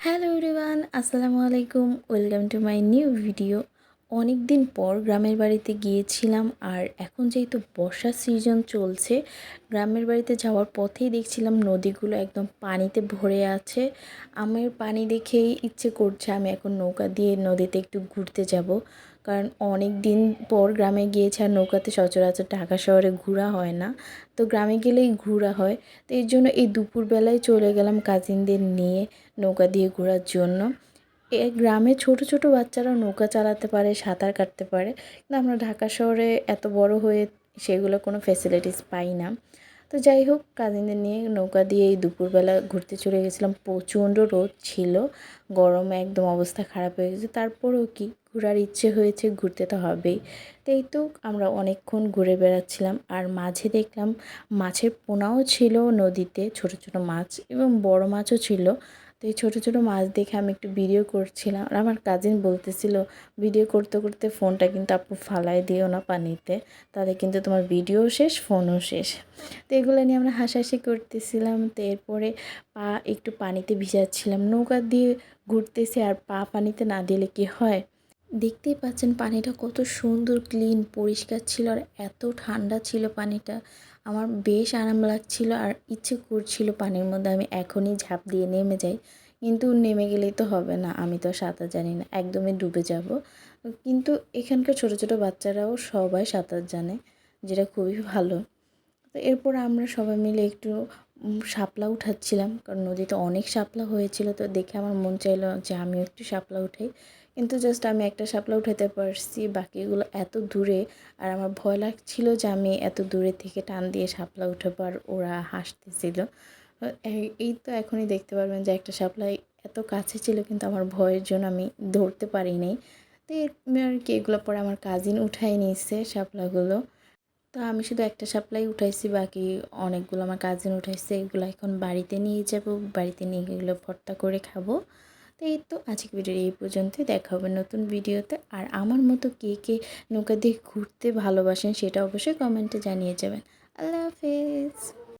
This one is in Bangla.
হ্যালো এভরিওয়ান, আসসালামু আলাইকুম। Welcome to my new video. অনেক দিন পর গ্রামের বাড়িতে গিয়েছিলাম, আর এখন যেহেতু বর্ষার সিজন চলছে, গ্রামের বাড়িতে যাওয়ার পথেই দেখছিলাম নদীগুলো একদম পানিতে ভরে আছে। আমার পানি দেখেই ইচ্ছে করছে আমি এখন নৌকা দিয়ে নদীতে একটু ঘুরতে যাব, কারণ অনেক দিন পর গ্রামে গিয়েছে আর নৌকাতে সচরাচর ঢাকা শহরে ঘোরা হয় না, তো গ্রামে গেলেই ঘোরা হয়। তো এর জন্য এই দুপুরবেলায় চলে গেলাম কাজিনদের নিয়ে নৌকা দিয়ে ঘোরার জন্য। গ্রামে ছোট ছোট বাচ্চারাও নৌকা চালাতে পারে, সাঁতার কাটতে পারে, কিন্তু আমরা ঢাকা শহরে এত বড় হয়ে সেগুলো কোনো ফ্যাসিলিটিস পাই না। তো যাই হোক, কাজিনদের নিয়ে নৌকা দিয়ে এই দুপুরবেলা ঘুরতে চলে গেছিলাম। প্রচণ্ড রোদ ছিল, গরমে একদম অবস্থা খারাপ হয়ে গেছে, তারপরেও কি ঘোরার ইচ্ছে হয়েছে, ঘুরতে তো হবেই। তো এই তো আমরা অনেকক্ষণ ঘুরে বেড়াচ্ছিলাম, আর মাঝে দেখলাম মাছের পোনাও ছিল নদীতে, ছোট ছোট মাছ এবং বড় মাছও ছিল। তো এই ছোটো ছোটো মাছ দেখে আমি একটু ভিডিও করছিলাম, আর আমার কাজিন বলতেছিল ভিডিও করতে করতে ফোনটা কিন্তু আপু ফালাই দিও না পানিতে, তাহলে কিন্তু তোমার ভিডিও শেষ, ফোনও শেষ। তো এগুলো নিয়ে আমরা হাসাহাসি করতেছিলাম। তো এরপরে পা একটু পানিতে ভিজাচ্ছিলাম, নৌকা দিয়ে ঘুরতেছি আর পা পানিতে না দিলে কি হয়। দেখতেই পাচ্ছেন পানিটা কত সুন্দর ক্লিন পরিষ্কার ছিল, আর এত ঠান্ডা ছিল পানিটা। আমার বেশ আরাম লাগছিল, আর ইচ্ছে করছিল পানির মধ্যে আমি এখনই ঝাঁপ দিয়ে নেমে যাই, কিন্তু নেমে গেলেই তো হবে না, আমি তো সাঁতার জানি না, একদমই ডুবে যাব। কিন্তু এখানকার ছোট ছোট বাচ্চারাও সবাই সাঁতার জানে, যেটা খুবই ভালো। তো এরপর আমরা সবাই মিলে একটু শাপলা উঠাচ্ছিলাম, কারণ নদীতে অনেক শাপলা হয়েছিল। তো দেখে আমার মন চাইলো যে আমিও একটু শাপলা উঠাই, কিন্তু জাস্ট আমি একটা শাপলা উঠাতে পারছি, বাকিগুলো এত দূরে। আর আমার ভয় লাগছিল যে আমি এত দূরে থেকে টান দিয়ে শাপলা উঠাবো, আর ওরা হাসতেছিল। এই তো এখনই দেখতে পারবেন যে একটা শাপলা এত কাছে ছিল, কিন্তু আমার ভয়ের জন্য আমি ধরতে পারিনি। তো আর কি, এগুলো পরে আমার কাজিন উঠাই নিয়েছে শাপলাগুলো। তো আমি শুধু একটা শাপলাই উঠাইছি, বাকি অনেকগুলো আমার কাজিন উঠাইছে। এগুলো এখন বাড়িতে নিয়ে যাব, বাড়িতে নিয়ে এগুলো ভর্তা করে খাবো। তো এই তো আজকে ভিডিও এই পর্যন্তই, দেখা হবে নতুন ভিডিওতে। আর আমার মতো কে কে নৌকা দিয়ে ঘুরতে ভালোবাসেন সেটা অবশ্যই কমেন্টে জানিয়ে যাবেন। আল্লাহ হাফেজ।